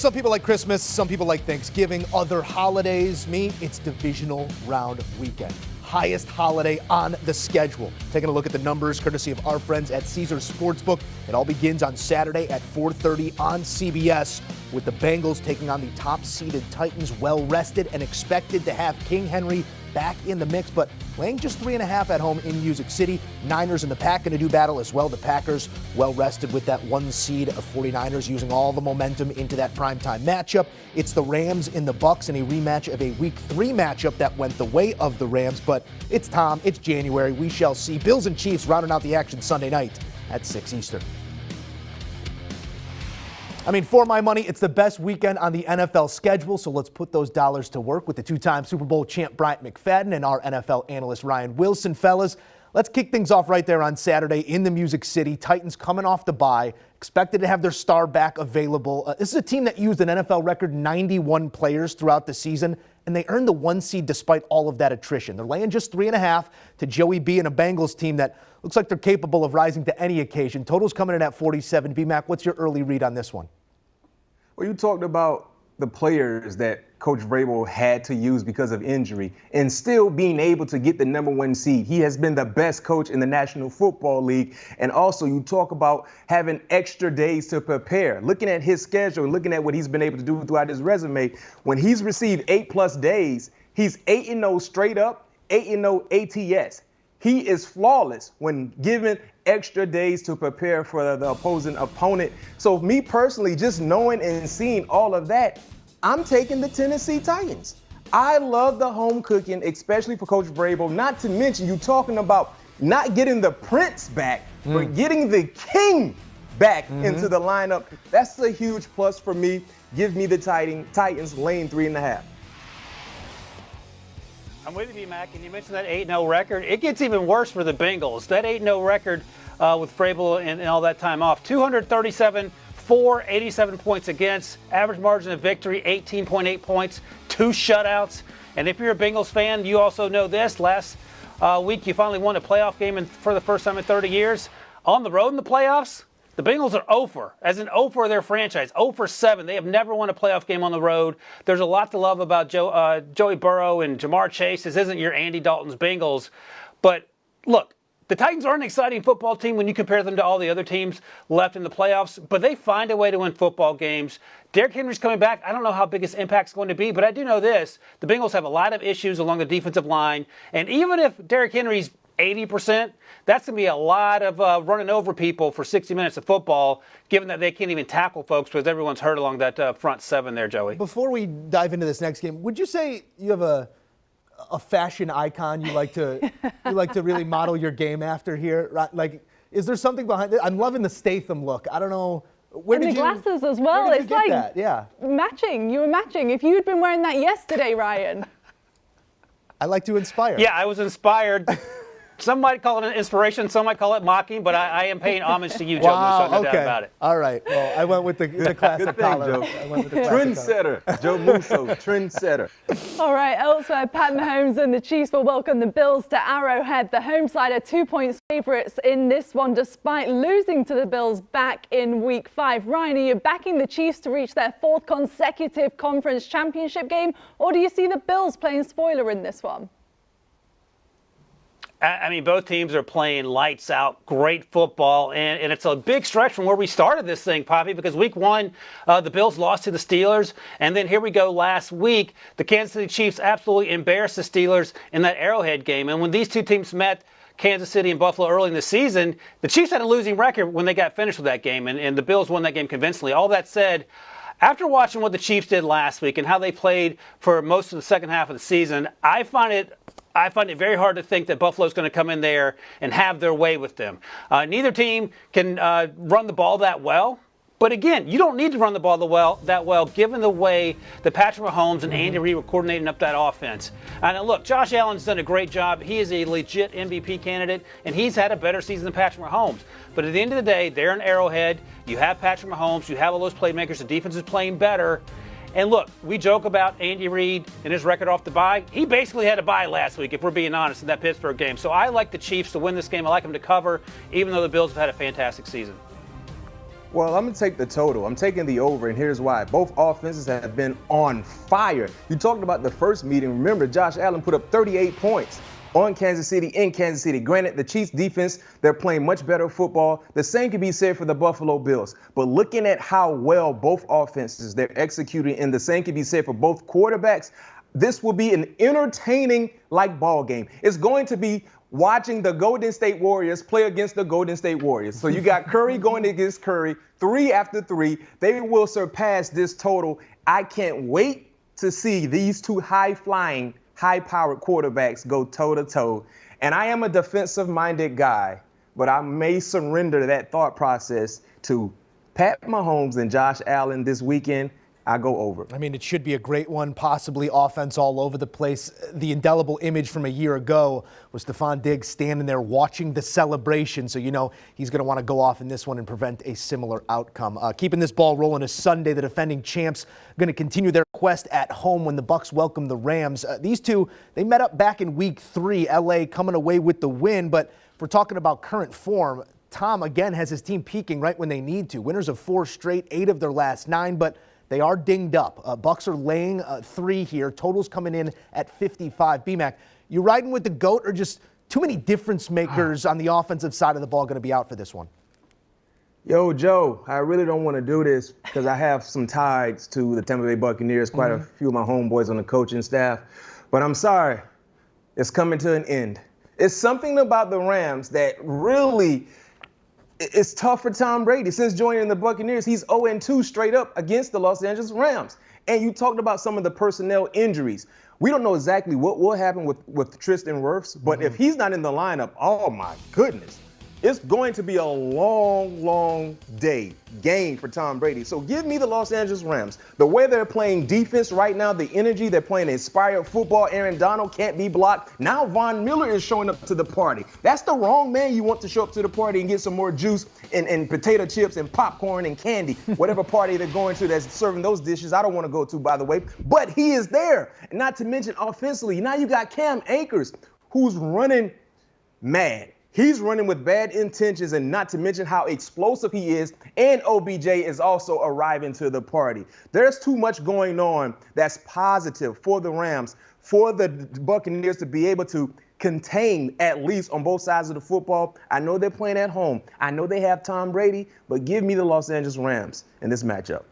some people like Christmas, some people like Thanksgiving, other holidays. Me, it's Divisional Round weekend. Highest holiday on the schedule. Taking a look at the numbers courtesy of our friends at Caesars Sportsbook. It all begins on Saturday at 4:30 on CBS with the Bengals taking on the top-seeded Titans, well-rested and expected to have King Henry back in the mix, but laying just 3.5 at home in Music City. Niners and the Pack going to do battle as well. The Packers well-rested with that 1 seed of 49ers, using all the momentum into that primetime matchup. It's the Rams and the Bucs in a rematch of a Week 3 matchup that went the way of the Rams, but it's Tom, it's January. We shall see. Bills and Chiefs rounding out the action Sunday night at 6 Eastern. I mean, for my money, it's the best weekend on the NFL schedule, so let's put those dollars to work with the two-time Super Bowl champ Bryant McFadden and our NFL analyst Ryan Wilson. Fellas, let's kick things off right there on Saturday in the Music City. Titans coming off the bye, expected to have their star back available. This is a team that used an NFL record 91 players throughout the season, and they earned the 1 seed despite all of that attrition. They're laying just 3.5 to Joey B and a Bengals team that looks like they're capable of rising to any occasion. Total's coming in at 47. B-Mac, what's your early read on this one? Well, you talked about the players that Coach Vrabel had to use because of injury and still being able to get the number 1 seed. He has been the best coach in the National Football League. And also you talk about having extra days to prepare. Looking at his schedule and looking at what he's been able to do throughout his resume, when he's received 8+ days, he's 8-0 straight up, 8-0 ATS. He is flawless when given extra days to prepare for the opposing opponent. So me personally, just knowing and seeing all of that, I'm taking the Tennessee Titans. I love the home cooking, especially for Coach Vrabel, not to mention you talking about not getting the Prince back, but getting the King back into the lineup. That's a huge plus for me. Give me the Titans laying 3.5. I'm with you, B-Mac, and you mentioned that 8-0 record. It gets even worse for the Bengals. That 8-0 record with Vrabel and all that time off. 237 for, 87 points against. Average margin of victory, 18.8 points. 2 shutouts. And if you're a Bengals fan, you also know this. Last week, you finally won a playoff game for the first time in 30 years. On the road in the playoffs, the Bengals are 0 for, as in 0 for their franchise, 0 for 7. They have never won a playoff game on the road. There's a lot to love about Joey Burrow and Jamar Chase. This isn't your Andy Dalton's Bengals. But look, the Titans are an exciting football team when you compare them to all the other teams left in the playoffs, but they find a way to win football games. Derrick Henry's coming back. I don't know how big his impact's going to be, but I do know this. The Bengals have a lot of issues along the defensive line, and even if Derrick Henry's 80%, that's going to be a lot of running over people for 60 minutes of football, given that they can't even tackle folks because everyone's hurt along that front 7 there, Joey. Before we dive into this next game, would you say you have a fashion icon you like to really model your game after here? Like, is there something behind it? I'm loving the Statham look. I don't know. And the glasses as well. It's like that? Yeah. Matching. You were matching. If you had been wearing that yesterday, Ryan. I like to inspire. Yeah, I was inspired. Some might call it an inspiration, some might call it mocking, but I am paying homage to you, Joe Musso, no doubt about it. All right. Well, I went with the classic collar. Trendsetter. Joe Musso, trendsetter. All right, elsewhere, Pat Mahomes and the Chiefs will welcome the Bills to Arrowhead. The home side are 2-point favorites in this one, despite losing to the Bills back in Week 5. Ryan, are you backing the Chiefs to reach their 4th consecutive conference championship game, or do you see the Bills playing spoiler in this one? I mean, both teams are playing lights out, great football, and it's a big stretch from where we started this thing, Poppy, because Week 1, the Bills lost to the Steelers, and then here we go last week, the Kansas City Chiefs absolutely embarrassed the Steelers in that Arrowhead game, and when these two teams met, Kansas City and Buffalo early in the season, the Chiefs had a losing record when they got finished with that game, and the Bills won that game convincingly. All that said, after watching what the Chiefs did last week and how they played for most of the second half of the season, I find it very hard to think that Buffalo's going to come in there and have their way with them. Neither team can run the ball that well. But again, you don't need to run the ball that well, given the way that Patrick Mahomes and Andy Reid were coordinating up that offense. And look, Josh Allen's done a great job. He is a legit MVP candidate, and he's had a better season than Patrick Mahomes. But at the end of the day, they're an Arrowhead. You have Patrick Mahomes. You have all those playmakers. The defense is playing better. And look, we joke about Andy Reid and his record off the bye. He basically had a bye last week, if we're being honest, in that Pittsburgh game. So I like the Chiefs to win this game. I like them to cover, even though the Bills have had a fantastic season. Well, I'm going to take the total. I'm taking the over, and here's why. Both offenses have been on fire. You talked about the first meeting. Remember, Josh Allen put up 38 points on Kansas City, in Kansas City. Granted, the Chiefs defense, they're playing much better football. The same can be said for the Buffalo Bills. But looking at how well both offenses, they're executing, and the same can be said for both quarterbacks, this will be an entertaining ball game. It's going to be watching the Golden State Warriors play against the Golden State Warriors. So you got Curry going against Curry, 3 after 3. They will surpass this total. I can't wait to see these two high-flying, high-powered quarterbacks go toe-to-toe. And I am a defensive-minded guy, but I may surrender that thought process to Pat Mahomes and Josh Allen this weekend. I go over. I mean, it should be a great one, possibly offense all over the place. The indelible image from a year ago was Stephon Diggs standing there watching the celebration. So, you know, he's going to want to go off in this one and prevent a similar outcome. Keeping this ball rolling is Sunday. The defending champs going to continue their quest at home when the Bucs welcome the Rams. These two, they met up back in week 3. LA coming away with the win. But if we're talking about current form, Tom, again, has his team peaking right when they need to. Winners of 4 straight, 8 of their last 9. But they are dinged up. Bucs are laying 3 here. Totals coming in at 55. B-Mac, you riding with the GOAT or just too many difference makers on the offensive side of the ball going to be out for this one? Yo, Joe, I really don't want to do this because I have some ties to the Tampa Bay Buccaneers, quite a few of my homeboys on the coaching staff. But I'm sorry, it's coming to an end. It's something about the Rams that really – it's tough for Tom Brady. Since joining the Buccaneers, he's 0-2 straight up against the Los Angeles Rams. And you talked about some of the personnel injuries. We don't know exactly what will happen with Tristan Wirfs, but if he's not in the lineup, oh my goodness. It's going to be a long, long game for Tom Brady. So give me the Los Angeles Rams. The way they're playing defense right now, the energy, they're playing inspired football. Aaron Donald can't be blocked. Now Von Miller is showing up to the party. That's the wrong man you want to show up to the party and get some more juice and potato chips and popcorn and candy. Whatever party they're going to that's serving those dishes, I don't want to go to, by the way. But he is there. And not to mention offensively, now you got Cam Akers, who's running mad. He's running with bad intentions, and not to mention how explosive he is, and OBJ is also arriving to the party. There's too much going on that's positive for the Rams, for the Buccaneers to be able to contain at least on both sides of the football. I know they're playing at home. I know they have Tom Brady, but give me the Los Angeles Rams in this matchup.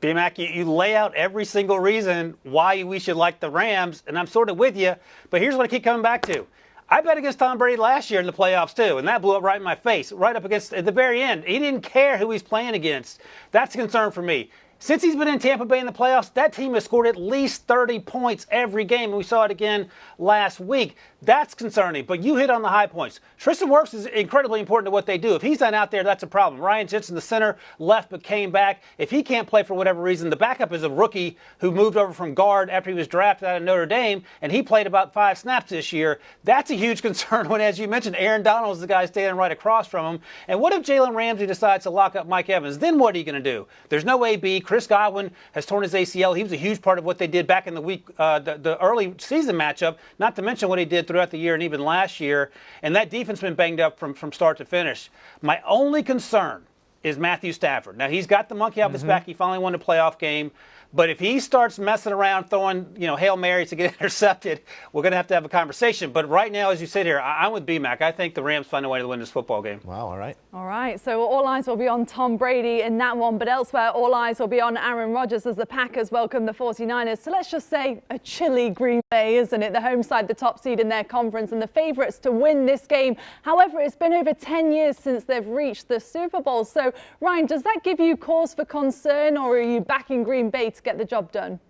B-Mac, you lay out every single reason why we should like the Rams, and I'm sort of with you, but here's what I keep coming back to. I bet against Tom Brady last year in the playoffs, too, and that blew up right in my face, right up against at the very end. He didn't care who he's playing against. That's a concern for me. Since he's been in Tampa Bay in the playoffs, that team has scored at least 30 points every game, and we saw it again last week. That's concerning, but you hit on the high points. Tristan Wirfs is incredibly important to what they do. If he's not out there, that's a problem. Ryan Jensen, the center, left but came back. If he can't play for whatever reason, the backup is a rookie who moved over from guard after he was drafted out of Notre Dame, and he played about 5 snaps this year. That's a huge concern when, as you mentioned, Aaron Donald is the guy standing right across from him. And what if Jalen Ramsey decides to lock up Mike Evans? Then what are you going to do? There's no AB. Chris Godwin has torn his ACL. He was a huge part of what they did back in the week, the early season matchup, not to mention what he did throughout the year and even last year. And that defense has been banged up from start to finish. My only concern is Matthew Stafford. Now, he's got the monkey off his back. He finally won a playoff game. But if he starts messing around, throwing, Hail Marys to get intercepted, we're going to have a conversation. But right now, as you sit here, I'm with B-Mac. I think the Rams find a way to win this football game. Wow, all right. All right, so all eyes will be on Tom Brady in that one. But elsewhere, all eyes will be on Aaron Rodgers as the Packers welcome the 49ers. So let's just say a chilly Green Bay, isn't it? The home side, the top seed in their conference, and the favourites to win this game. However, it's been over 10 years since they've reached the Super Bowl. So, Ryan, does that give you cause for concern, or are you backing Green Bay to get the job done?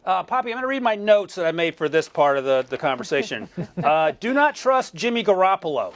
Poppy, I'm going to read my notes that I made for this part of the conversation. Do not trust Jimmy Garoppolo.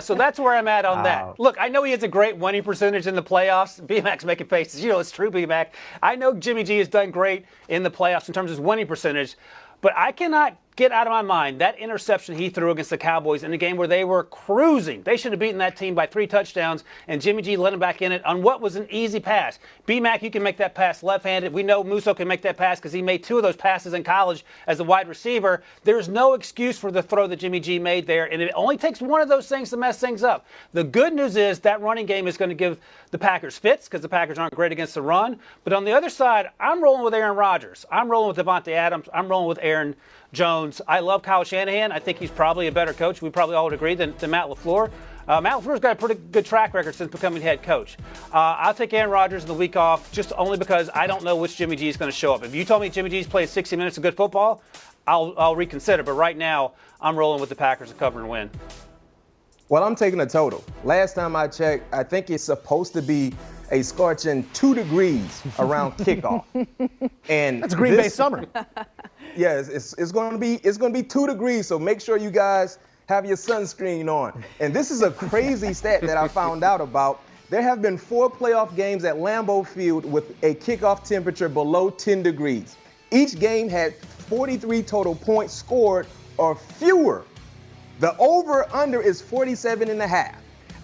So that's where I'm at on that. Look, I know he has a great winning percentage in the playoffs. B-Mac's making faces. It's true, B-Mac. I know Jimmy G has done great in the playoffs in terms of his winning percentage. But I cannot get out of my mind that interception he threw against the Cowboys in a game where they were cruising. They should have beaten that team by 3 touchdowns, and Jimmy G let him back in it on what was an easy pass. B-Mac, you can make that pass left-handed. We know Musso can make that pass because he made 2 of those passes in college as a wide receiver. There's no excuse for the throw that Jimmy G made there, and it only takes one of those things to mess things up. The good news is that running game is going to give the Packers fits because the Packers aren't great against the run. But on the other side, I'm rolling with Aaron Rodgers. I'm rolling with Devontae Adams. I'm rolling with Aaron Jones. I love Kyle Shanahan. I think he's probably a better coach. We probably all would agree than Matt LaFleur. Matt LaFleur's got a pretty good track record since becoming head coach. I'll take Aaron Rodgers in the week off just only because I don't know which Jimmy G is going to show up. If you told me Jimmy G's playing 60 minutes of good football, I'll reconsider. But right now, I'm rolling with the Packers to cover and win. Well, I'm taking a total. Last time I checked, I think it's supposed to be a scorching 2 degrees around kickoff. And That's Green Bay summer. Yes, it's going to be 2 degrees. So make sure you guys have your sunscreen on. And this is a crazy stat that I found out about. There have been 4 playoff games at Lambeau Field with a kickoff temperature below 10 degrees. Each game had 43 total points scored or fewer. The over-under is 47.5.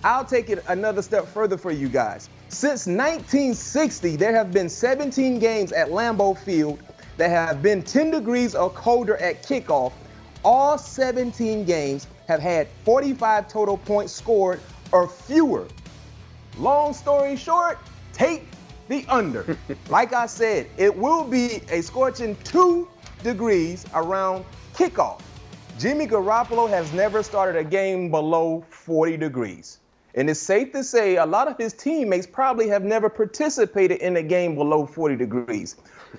I'll take it another step further for you guys. Since 1960, there have been 17 games at Lambeau Field that have been 10 degrees or colder at kickoff. All 17 games have had 45 total points scored or fewer. Long story short, take the under. Like I said, it will be a scorching 2 degrees around kickoff. Jimmy Garoppolo has never started a game below 40 degrees. And it's safe to say a lot of his teammates probably have never participated in a game below 40 degrees.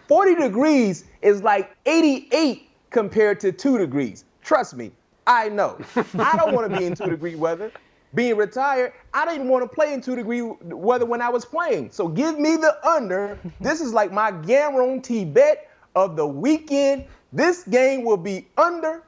40 degrees is like 88 compared to 2 degrees. Trust me, I know. I don't want to be in 2-degree weather. Being retired, I didn't want to play in 2-degree weather when I was playing. So give me the under. This is like my guarantee bet of the weekend. This game will be under.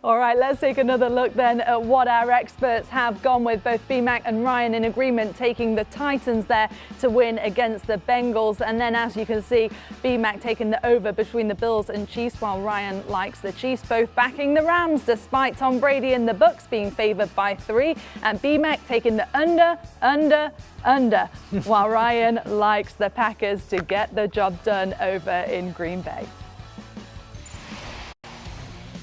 All right, let's take another look then at what our experts have gone with. Both BMAC and Ryan in agreement, taking the Titans there to win against the Bengals. And then, as you can see, BMAC taking the over between the Bills and Chiefs, while Ryan likes the Chiefs, both backing the Rams, despite Tom Brady and the Bucs being favored by 3. And BMAC taking the under, while Ryan likes the Packers to get the job done over in Green Bay.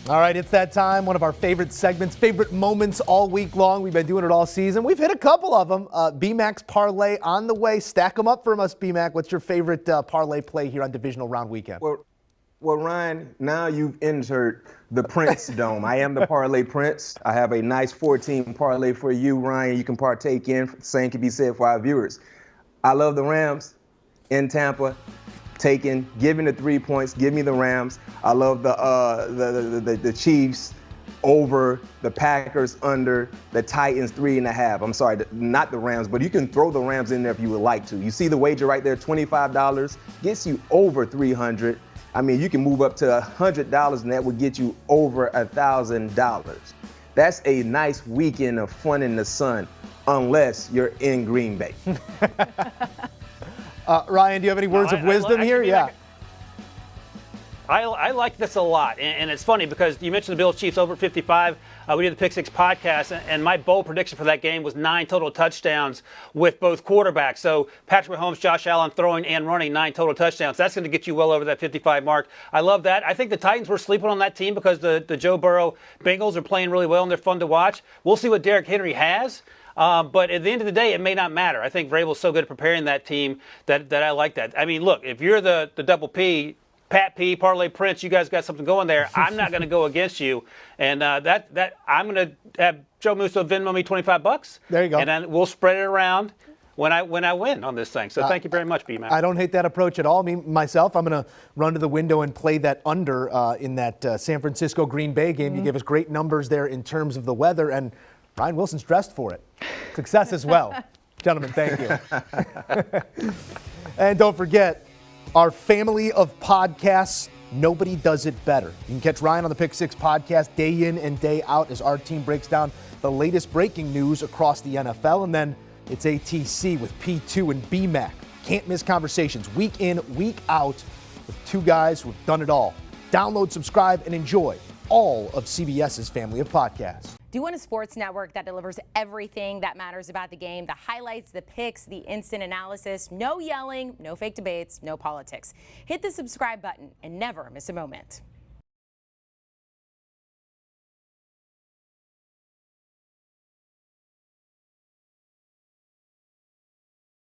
All right, it's that time. One of our favorite segments, favorite moments all week long. We've been doing it all season. We've hit a couple of them. BMAC's parlay on the way. Stack them up for us, BMAC. What's your favorite parlay play here on Divisional Round weekend? Well, Ryan, now you've entered the Prince Dome. I am the parlay Prince. I have a nice 14 parlay for you, Ryan. You can partake in. The same can be said for our viewers. I love the Rams in Tampa. Giving the 3 points. Give me the Rams. I love the Chiefs over, the Packers under, the Titans 3.5. I'm sorry, not the Rams, but you can throw the Rams in there if you would like to. You see the wager right there, $25 gets you over $300. I mean, you can move up to $100, and that would get you over $1,000. That's a nice weekend of fun in the sun, unless you're in Green Bay. Ryan, do you have any words of wisdom here? Yeah. I like this a lot, and it's funny because you mentioned the Bills Chiefs over 55. We did the Pick Six podcast, and my bold prediction for that game was 9 total touchdowns with both quarterbacks. So Patrick Mahomes, Josh Allen throwing and running 9 total touchdowns. That's going to get you well over that 55 mark. I love that. I think the Titans were sleeping on that team because the Joe Burrow Bengals are playing really well and they're fun to watch. We'll see what Derrick Henry has. But at the end of the day, it may not matter. I think Vrabel's so good at preparing that team that I like that. I mean, look, if you're the double P, Pat P, Parlay Prince, you guys got something going there. I'm not going to go against you, and that I'm going to have Joe Musso Venmo me $25. There you go. And then we'll spread it around when I win on this thing. So thank you very much, B-Mac. I don't hate that approach at all. Myself, I'm going to run to the window and play that under in that San Francisco Green Bay game. You gave us great numbers there in terms of the weather, and Ryan Wilson's dressed for it. Success as well. Gentlemen, thank you. And don't forget, our family of podcasts, nobody does it better. You can catch Ryan on the Pick Six podcast day in and day out as our team breaks down the latest breaking news across the NFL. And then it's ATC with P2 and BMAC. Can't miss conversations week in, week out with two guys who have done it all. Download, subscribe, and enjoy all of CBS's family of podcasts. Do you want a sports network that delivers everything that matters about the game? The highlights, the picks, the instant analysis, no yelling, no fake debates, no politics. Hit the subscribe button and never miss a moment.